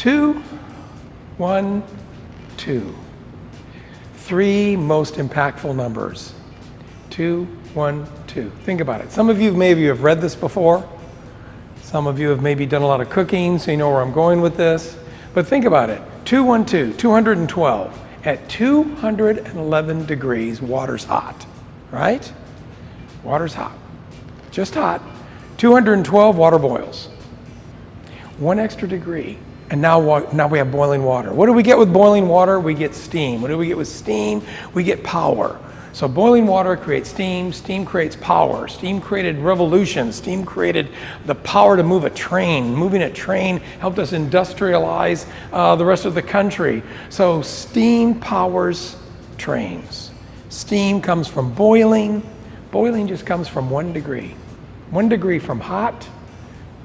2, 1, 2. 3 most impactful numbers. 2, 1, 2. Think about it. Some of you maybe have read this before. Some of you have maybe done a lot of cooking, so you know where I'm going with this. But think about it. 212, 212. At 211 degrees, water's hot, right? Water's hot. Just hot. 212, water boils. 1 extra degree. And now we have boiling water. What do we get with boiling water? We get steam. What do we get with steam? We get power. So boiling water creates steam. Steam creates power. Steam created revolution. Steam created the power to move a train. Moving a train helped us industrialize the rest of the country. So steam powers trains. Steam comes from boiling. Boiling just comes from 1 degree. 1 degree from hot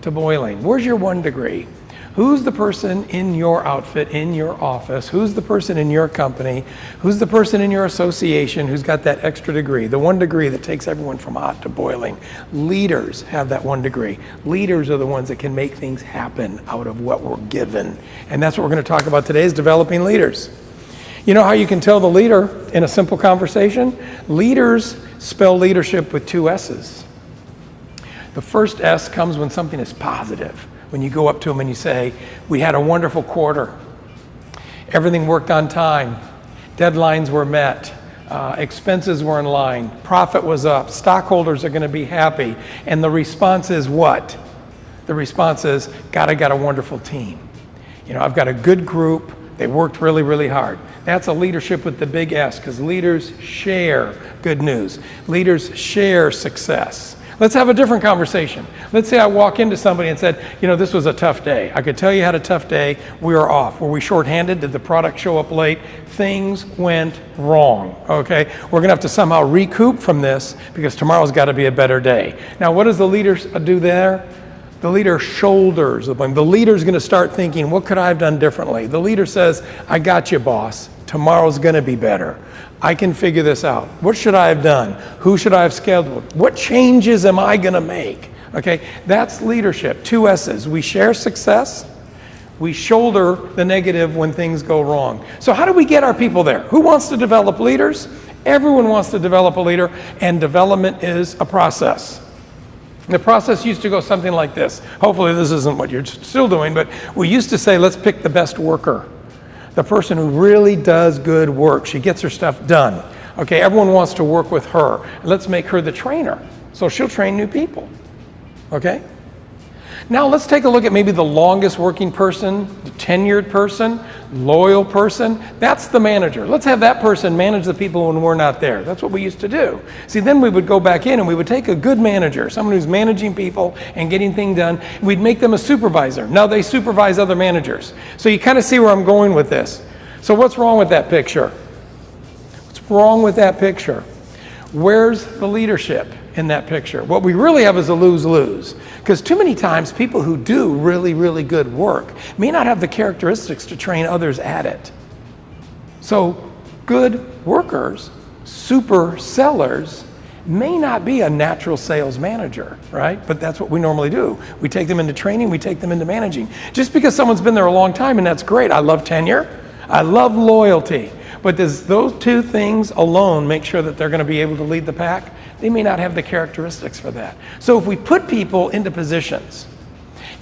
to boiling. Where's your 1 degree? Who's the person in your outfit, in your office? Who's the person in your company? Who's the person in your association who's got that extra degree, the 1 degree that takes everyone from hot to boiling? Leaders have that 1 degree. Leaders are the ones that can make things happen out of what we're given. And that's what we're going to talk about today, is developing leaders. You know how you can tell the leader in a simple conversation? Leaders spell leadership with 2 S's. The first S comes when something is positive. When you go up to them and you say, we had a wonderful quarter. Everything worked on time. Deadlines were met. Expenses were in line. Profit was up. Stockholders are going to be happy. And the response is what? The response is, God, I got a wonderful team. You know, I've got a good group. They worked really, really hard. That's a leadership with the big S, because leaders share good news. Leaders share success. Let's have a different conversation. Let's say I walk into somebody and said, you know, this was a tough day. I could tell you had a tough day. We were off. Were we shorthanded? Did the product show up late? Things went wrong, okay? We're gonna have to somehow recoup from this, because tomorrow's gotta be a better day. Now, what does the leader do there? The leader shoulders the blame. The leader's gonna start thinking, what could I have done differently? The leader says, I got you, boss. Tomorrow's gonna be better. I can figure this out. What should I have done? Who should I have scheduled? What changes am I gonna make? Okay, that's leadership, 2 S's. We share success. We shoulder the negative when things go wrong. So how do we get our people there? Who wants to develop leaders? Everyone wants to develop a leader, and development is a process. The process used to go something like this. Hopefully this isn't what you're still doing, but we used to say, let's pick the best worker. The person who really does good work. She gets her stuff done. Okay, everyone wants to work with her. Let's make her the trainer, so she'll train new people. Okay? Now let's take a look at maybe the longest working person, the tenured person, loyal person. That's the manager. Let's have that person manage the people when we're not there. That's what we used to do. See, then we would go back in and we would take a good manager, someone who's managing people and getting things done. We'd make them a supervisor. Now they supervise other managers. So you kind of see where I'm going with this. So what's wrong with that picture? What's wrong with that picture? Where's the leadership in that picture? What we really have is a lose-lose. Because too many times people who do really, really good work may not have the characteristics to train others at it. So good workers, super sellers, may not be a natural sales manager, right? But that's what we normally do. We take them into training, we take them into managing. Just because someone's been there a long time, and that's great. I love tenure, I love loyalty. But does those 2 things alone make sure that they're going to be able to lead the pack? They may not have the characteristics for that. So if we put people into positions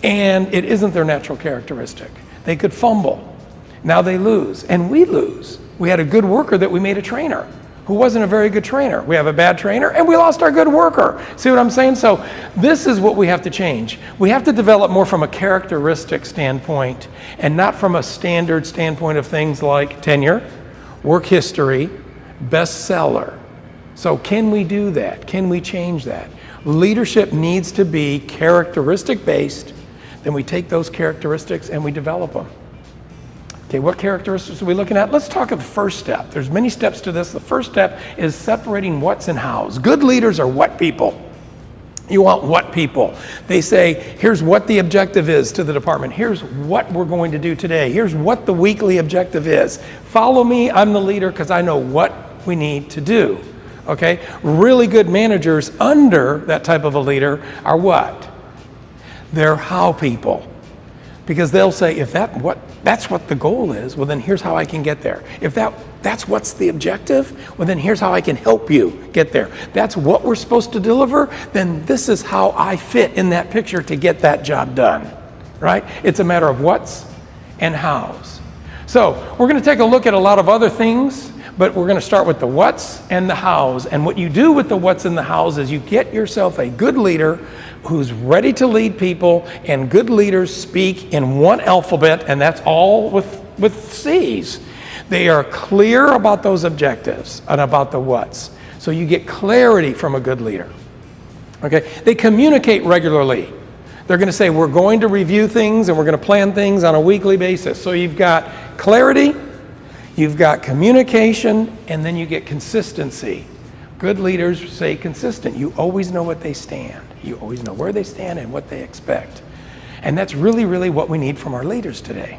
and it isn't their natural characteristic, they could fumble. Now they lose, and we lose. We had a good worker that we made a trainer who wasn't a very good trainer. We have a bad trainer, and we lost our good worker. See what I'm saying? So this is what we have to change. We have to develop more from a characteristic standpoint and not from a standard standpoint of things like tenure, work history, bestseller. So can we do that? Can we change that? Leadership needs to be characteristic based. Then we take those characteristics and we develop them. Okay, what characteristics are we looking at? Let's talk of the first step. There's many steps to this. The first step is separating what's and how's. Good leaders are what people. You want what people. They say, here's what the objective is to the department. Here's what we're going to do today. Here's what the weekly objective is. Follow me, I'm the leader, because I know what we need to do. Okay? Really good managers under that type of a leader are what? They're how people. Because they'll say, if that's what the goal is, well then here's how I can get there. If that's what's the objective, well then here's how I can help you get there. That's what we're supposed to deliver, then this is how I fit in that picture to get that job done, right? It's a matter of what's and how's. So we're going to take a look at a lot of other things, but we're going to start with the what's and the how's. And what you do with the what's and the how's is you get yourself a good leader who's ready to lead people, and good leaders speak in one alphabet, and that's all with C's. They are clear about those objectives and about the what's. So you get clarity from a good leader. Okay? They communicate regularly. They're going to say, we're going to review things and we're going to plan things on a weekly basis. So you've got clarity, you've got communication, and then you get consistency. Good leaders say consistent. You always know what they stand. You always know where they stand and what they expect. And that's really, really what we need from our leaders today.